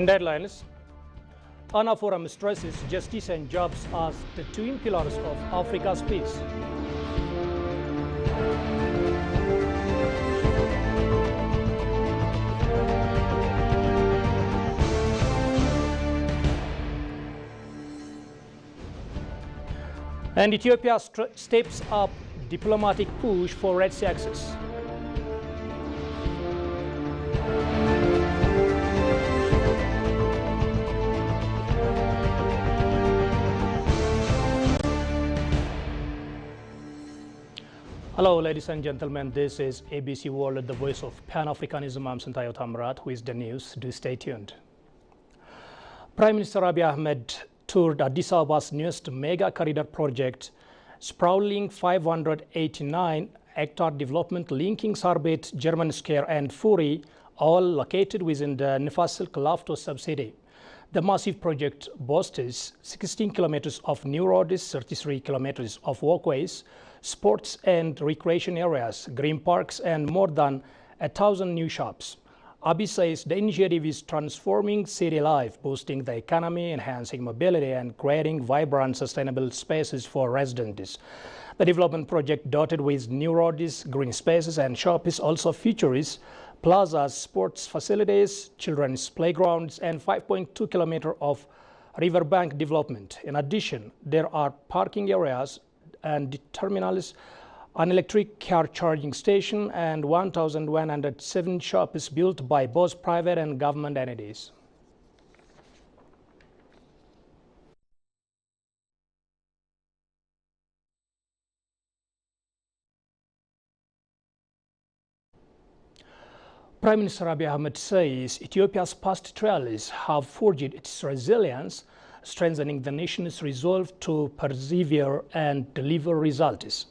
In deadlines, Tana Forum stresses justice and jobs as the twin pillars of Africa's peace. And Ethiopia steps up diplomatic push for Red Sea access. Hello, ladies and gentlemen. This is ABC World, the voice of Pan-Africanism. I'm Santayo Tamrat with the news. Do stay tuned. Prime Minister Abiy Ahmed toured Addis Ababa's newest mega corridor project, sprawling 589-hectare development linking Sarbet, German Square, and Furi, all located within the Nefasil Kalafto subsidy. The massive project boasts 16 kilometers of new roads, 33 kilometers of walkways, sports and recreation areas, green parks, and more than 1,000 new shops. Abiy says the initiative is transforming city life, boosting the economy, enhancing mobility, and creating vibrant, sustainable spaces for residents. The development project, dotted with new roads, green spaces, and shops, also features plazas, sports facilities, children's playgrounds, and 5.2 kilometers of riverbank development. In addition, there are parking areas and terminals, an electric car charging station, and 1,107 shops built by both private and government entities. Prime Minister Abiy Ahmed says Ethiopia's past trials have forged its resilience, strengthening the nation's resolve to persevere and deliver results.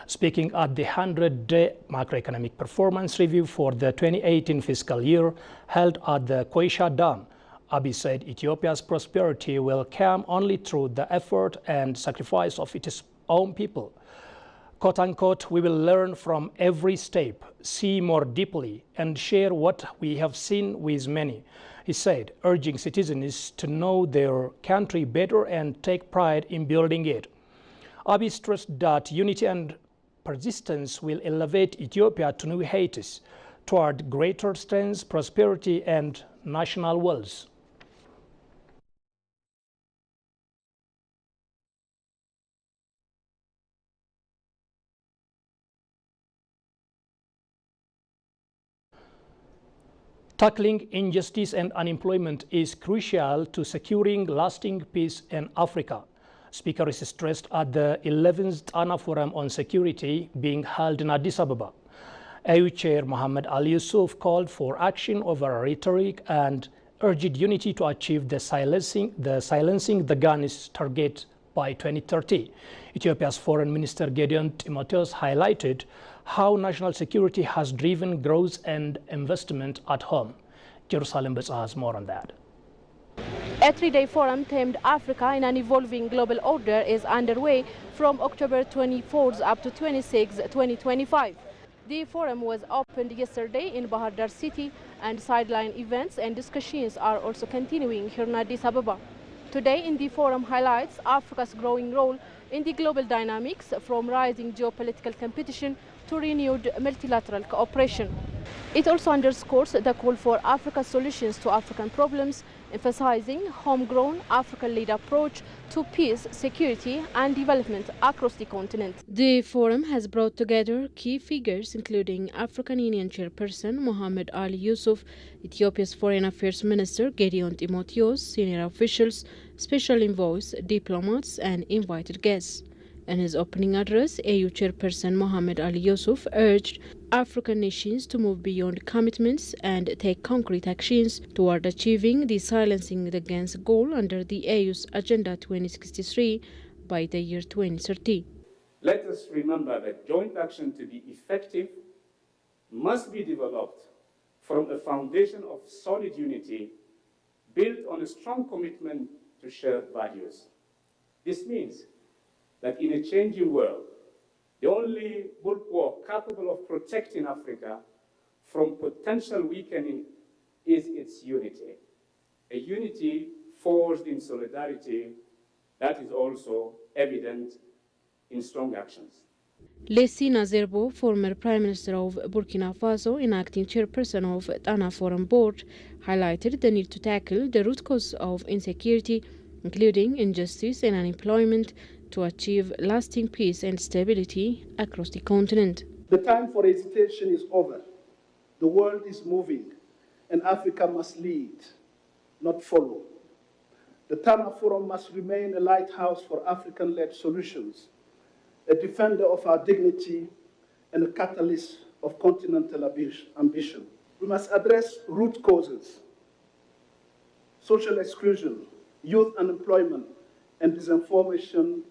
Speaking at the 100-day macroeconomic performance review for the 2018 fiscal year held at the Koisha Dam, Abiy said Ethiopia's prosperity will come only through the effort and sacrifice of its own people. Quote unquote, we will learn from every step, see more deeply, and share what we have seen with many, he said, urging citizens to know their country better and take pride in building it. Abiy stressed that unity and persistence will elevate Ethiopia to new heights toward greater strength, prosperity, and national wealth. Tackling injustice and unemployment is crucial to securing lasting peace in Africa. Speaker is stressed at the 11th Tana Forum on Security being held in Addis Ababa. AU Chair Mohammed Ali Yusuf called for action over rhetoric and urged unity to achieve the silencing the guns target by 2030. Ethiopia's Foreign Minister Gideon Timotheus highlighted how national security has driven growth and investment at home. Jerusalem has more on that. A three-day forum themed Africa in an Evolving Global Order is underway from October 24th up to 26, 2025. The forum was opened yesterday in Bahar Dar city, and sideline events and discussions are also continuing here in Addis Ababa. Today in the forum highlights Africa's growing role in the global dynamics, from rising geopolitical competition to renewed multilateral cooperation. It also underscores the call for Africa's solutions to African problems, emphasizing homegrown African-led approach to peace, security and development across the continent. The forum has brought together key figures including African Union Chairperson Mohammed Ali Yusuf, Ethiopia's Foreign Affairs Minister Gideon Timotheus, senior officials, special envoys, diplomats and invited guests. In his opening address, AU Chairperson Mohammed Ali Yusuf urged African nations to move beyond commitments and take concrete actions toward achieving the silencing the guns goal under the AU's Agenda 2063 by the year 2030. Let us remember that joint action to be effective must be developed from a foundation of solid unity built on a strong commitment to shared values. This means that in a changing world, the only bulwark capable of protecting Africa from potential weakening is its unity. a unity forged in solidarity that is also evident in strong actions. Leslie Nazerbo, former Prime Minister of Burkina Faso and acting chairperson of Tana Forum board, highlighted the need to tackle the root cause of insecurity, including injustice and unemployment, to achieve lasting peace and stability across the continent. The time for hesitation is over. The world is moving, and Africa must lead, not follow. The Tana Forum must remain a lighthouse for African-led solutions, a defender of our dignity, and a catalyst of continental ambition. We must address root causes: social exclusion, youth unemployment, and disinformation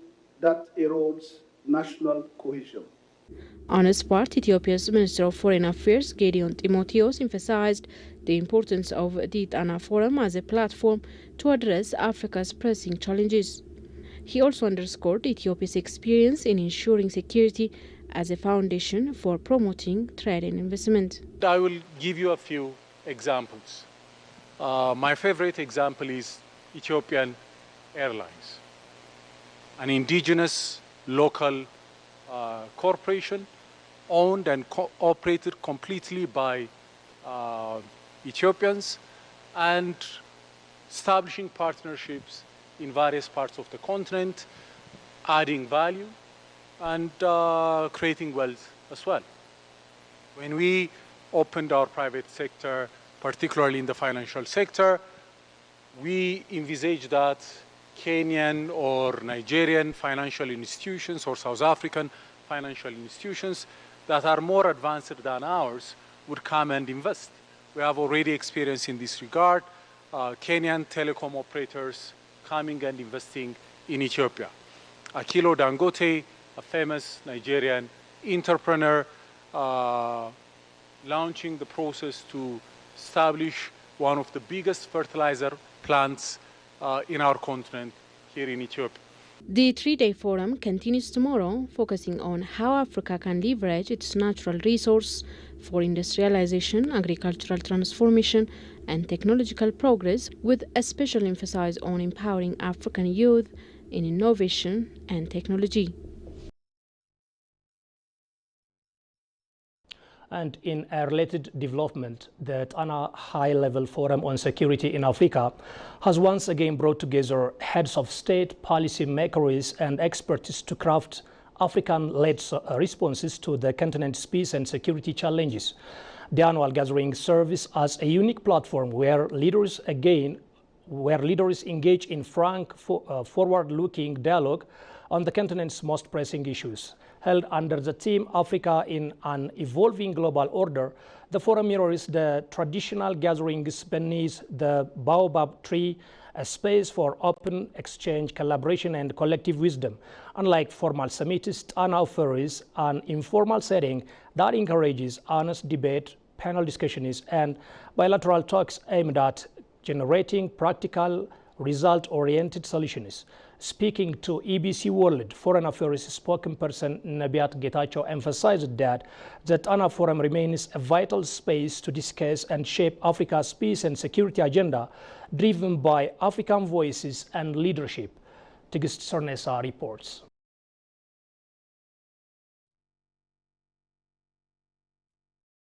that erodes national cohesion. On his part, Ethiopia's Minister of Foreign Affairs, Gideon Timotheos, emphasized the importance of the Tana Forum as a platform to address Africa's pressing challenges. He also underscored Ethiopia's experience in ensuring security as a foundation for promoting trade and investment. I will give you a few examples. My favorite example is Ethiopian Airlines, an indigenous local corporation owned and operated completely by Ethiopians, and establishing partnerships in various parts of the continent, adding value and creating wealth as well. When we opened our private sector, particularly in the financial sector, we envisaged that Kenyan or Nigerian financial institutions or South African financial institutions that are more advanced than ours would come and invest. We have already experienced in this regard Kenyan telecom operators coming and investing in Ethiopia. Akilo Dangote, a famous Nigerian entrepreneur, launching the process to establish one of the biggest fertilizer plants in our continent here in Ethiopia. The three-day forum continues tomorrow, focusing on how Africa can leverage its natural resource for industrialization, agricultural transformation, and technological progress, with a special emphasis on empowering African youth in innovation and technology. And in a related development, the Tana High-Level Forum on Security in Africa has once again brought together heads of state, policy makers, and experts to craft African-led responses to the continent's peace and security challenges. The annual gathering serves as a unique platform where leaders engage in frank, forward-looking dialogue on the continent's most pressing issues. Held under the theme Africa in an Evolving Global Order, the forum mirrors the traditional gatherings beneath the baobab tree, a space for open exchange, collaboration, and collective wisdom. Unlike formal summits, Tana offers an informal setting that encourages honest debate, panel discussions, and bilateral talks aimed at generating practical, result-oriented solutions. Speaking to EBC World, Foreign Affairs spokesperson Nabiat Getachew emphasized that the Tana Forum remains a vital space to discuss and shape Africa's peace and security agenda, driven by African voices and leadership. Tigist Sarnesa reports.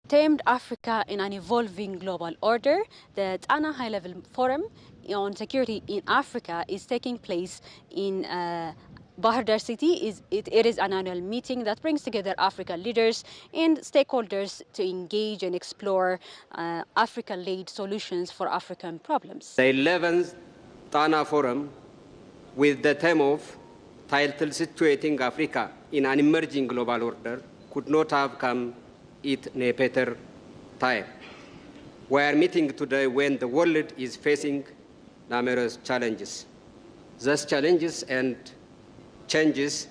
Termed Africa in an Evolving Global Order, the Tana High-Level Forum on Security in Africa is taking place in Bahir Dar City. It is an annual meeting that brings together African leaders and stakeholders to engage and explore African-led solutions for African problems. The 11th Tana Forum, with the theme of titled Situating Africa in an Emerging Global Order, could not have come in a better time. We are meeting today when the world is facing numerous challenges. Those challenges and changes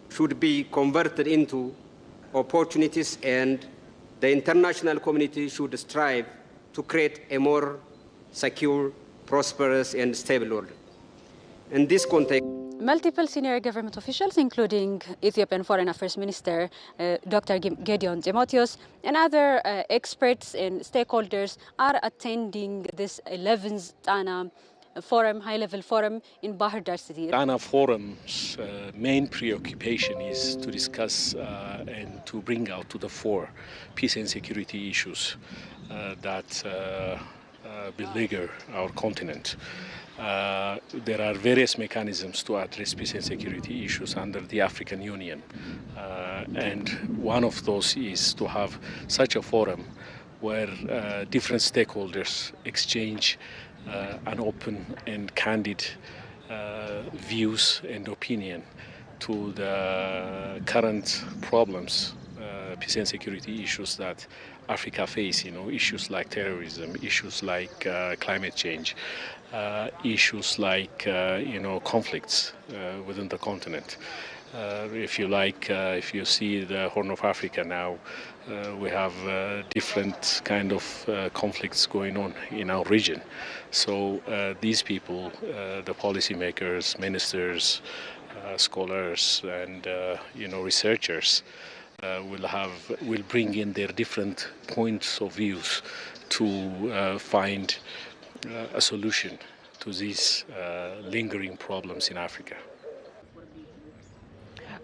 should be converted into opportunities, and the international community should strive to create a more secure, prosperous, and stable world. In this context, Multiple senior government officials, including Ethiopian Foreign Affairs Minister Dr. Gideon Timotheos, and other experts and stakeholders are attending this 11th Tana Forum, high-level forum in Bahir Dar city. Tana Forum's main preoccupation is to discuss and to bring out to the fore peace and security issues that beleaguer our continent. There are various mechanisms to address peace and security issues under the African Union, and one of those is to have such a forum where different stakeholders exchange an open and candid views and opinion to the current problems, peace and security issues that Africa face, issues like terrorism, issues like climate change, issues like, conflicts within the continent. If you see the Horn of Africa now, we have different kind of conflicts going on in our region. So these people, the policymakers, ministers, scholars, and researchers, will bring in their different points of views to find a solution to these lingering problems in Africa.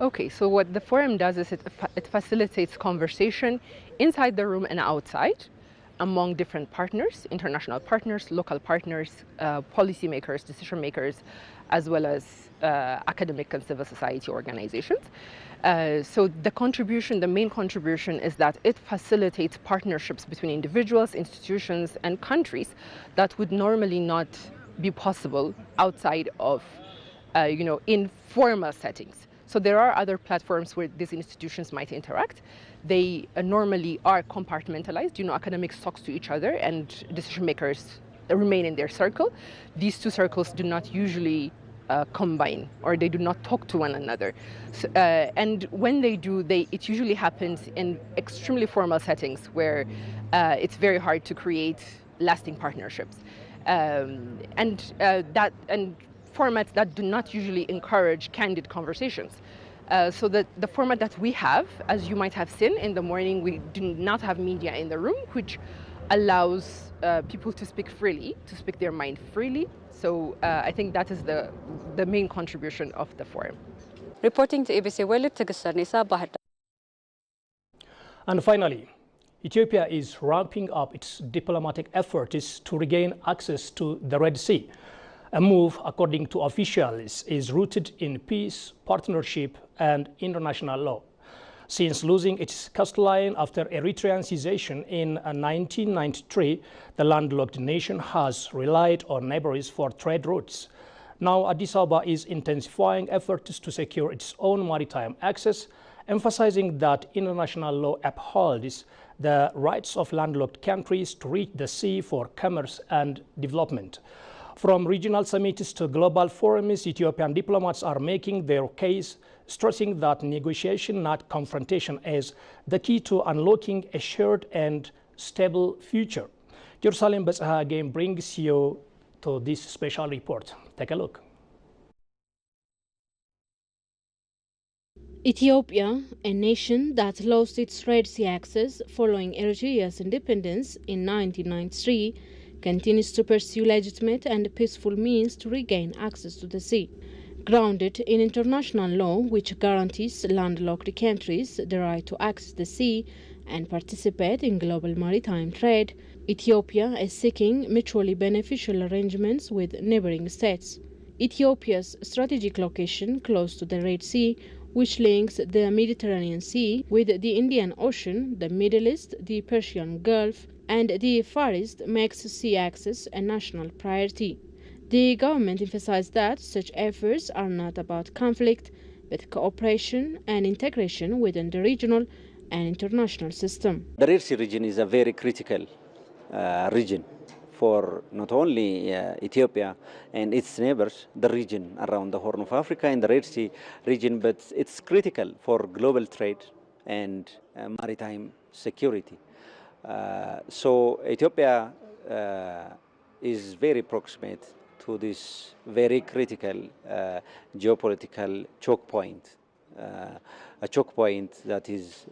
Okay, so what the forum does is it facilitates conversation inside the room and outside among different partners, international partners, local partners, policymakers, decision makers, as well as academic and civil society organizations. So the main contribution is that it facilitates partnerships between individuals, institutions, and countries that would normally not be possible outside of, informal settings. So there are other platforms where these institutions might interact. They normally are compartmentalized. Academics talk to each other and decision makers remain in their circle. These two circles do not usually combine, or they do not talk to one another. So, and when they do, it usually happens in extremely formal settings where it's very hard to create lasting partnerships. And formats that do not usually encourage candid conversations. So the format that we have, as you might have seen in the morning, we do not have media in the room, which allows people to speak freely, to speak their mind freely. So I think that is the main contribution of the forum. Reporting to ABC World, Tegussar Nisa, Bahir Dar. And finally, Ethiopia is ramping up its diplomatic efforts to regain access to the Red Sea. A move, according to officials, is rooted in peace, partnership, and international law. Since losing its coastline after Eritrean cessation in 1993, the landlocked nation has relied on neighbors for trade routes. Now, Addis Ababa is intensifying efforts to secure its own maritime access, emphasizing that international law upholds the rights of landlocked countries to reach the sea for commerce and development. From regional summits to global forums, Ethiopian diplomats are making their case, stressing that negotiation, not confrontation, is the key to unlocking a shared and stable future. Jerusalem Betsaha again brings you to this special report. Take a look. Ethiopia, a nation that lost its Red Sea access following Eritrea's independence in 1993, continues to pursue legitimate and peaceful means to regain access to the sea. Grounded in international law, which guarantees landlocked countries the right to access the sea and participate in global maritime trade, Ethiopia is seeking mutually beneficial arrangements with neighboring states. Ethiopia's strategic location close to the Red Sea, which links the Mediterranean Sea with the Indian Ocean, the Middle East, the Persian Gulf, and the Far East, makes sea access a national priority. The government emphasized that such efforts are not about conflict, but cooperation and integration within the regional and international system. The Red Sea region is a very critical region for not only Ethiopia and its neighbors, the region around the Horn of Africa and the Red Sea region, but it's critical for global trade and maritime security. So Ethiopia is very proximate to this very critical geopolitical choke point, a choke point that is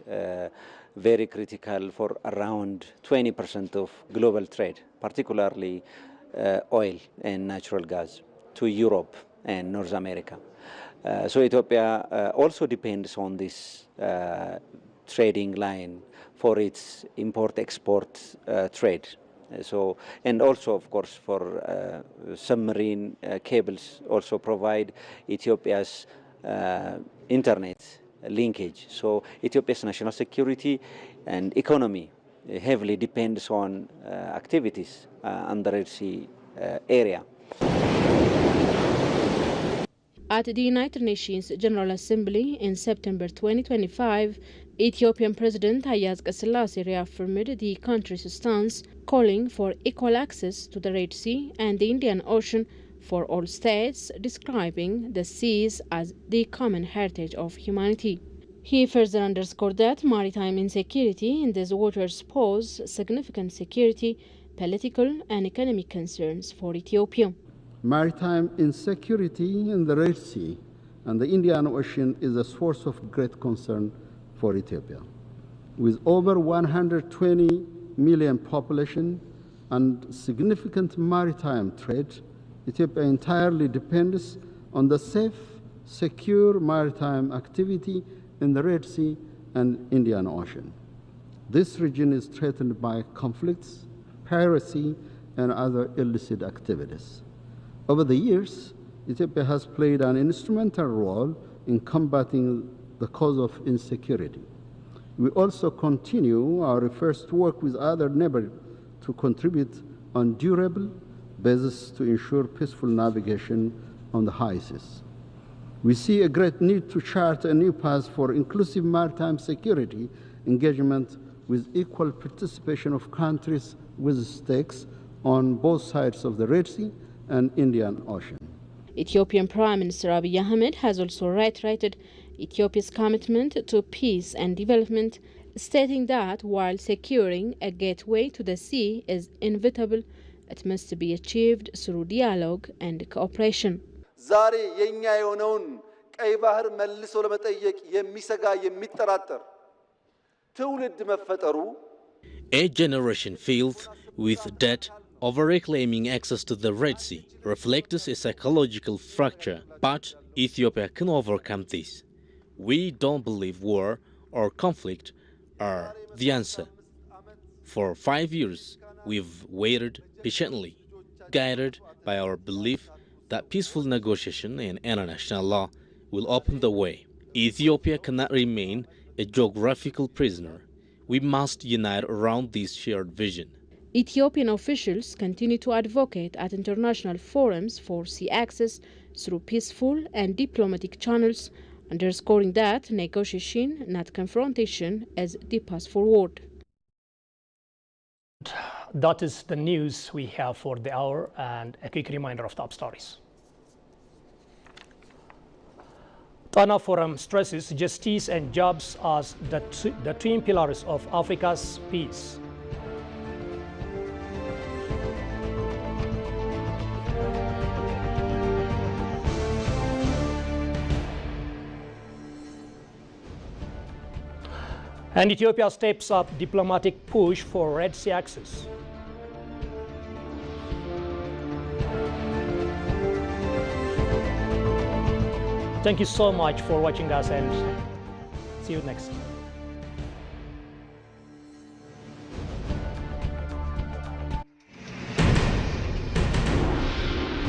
very critical for around 20% of global trade, particularly oil and natural gas to Europe and North America. So Ethiopia also depends on this trading line for its import-export trade. So, and also, of course, for submarine cables also provide Ethiopia's internet linkage. So Ethiopia's national security and economy heavily depends on activities on the Red Sea area. At the United Nations General Assembly in September 2025, Ethiopian President Haile Selassie reaffirmed the country's stance, calling for equal access to the Red Sea and the Indian Ocean for all states, describing the seas as the common heritage of humanity. He further underscored that maritime insecurity in these waters pose significant security, political and economic concerns for Ethiopia. Maritime insecurity in the Red Sea and the Indian Ocean is a source of great concern for Ethiopia. With over 120 million population and significant maritime trade, Ethiopia entirely depends on the safe, secure maritime activity in the Red Sea and Indian Ocean. This region is threatened by conflicts, piracy, and other illicit activities. Over the years, Ethiopia has played an instrumental role in combating the cause of insecurity. We also continue our efforts to work with other neighbors to contribute on durable basis to ensure peaceful navigation on the high seas. We see a great need to chart a new path for inclusive maritime security engagement with equal participation of countries with stakes on both sides of the Red Sea and Indian Ocean. Ethiopian Prime Minister Abiy Ahmed has also reiterated Ethiopia's commitment to peace and development, stating that while securing a gateway to the sea is inevitable, it must be achieved through dialogue and cooperation. ዛሬ የኛ የሆነውን ቀይ ባህር መልሶ ለመጠየቅ የሚሰጋ የሚጠራጠር ትውልድ መፈጠሩ A generation filled with debt over reclaiming access to the Red Sea reflects a psychological fracture, but Ethiopia can overcome this. We don't believe war or conflict are the answer. For 5 years, we've waited patiently, guided by our belief that peaceful negotiation and international law will open the way. Ethiopia cannot remain a geographical prisoner. We must unite around this shared vision. Ethiopian officials continue to advocate at international forums for sea access through peaceful and diplomatic channels, underscoring that negotiation, not confrontation, is the path forward. That is the news we have for the hour, and a quick reminder of top stories. Tana Forum stresses justice and jobs as the twin pillars of Africa's peace. And Ethiopia steps up diplomatic push for Red Sea access. Thank you so much for watching us, and see you next time.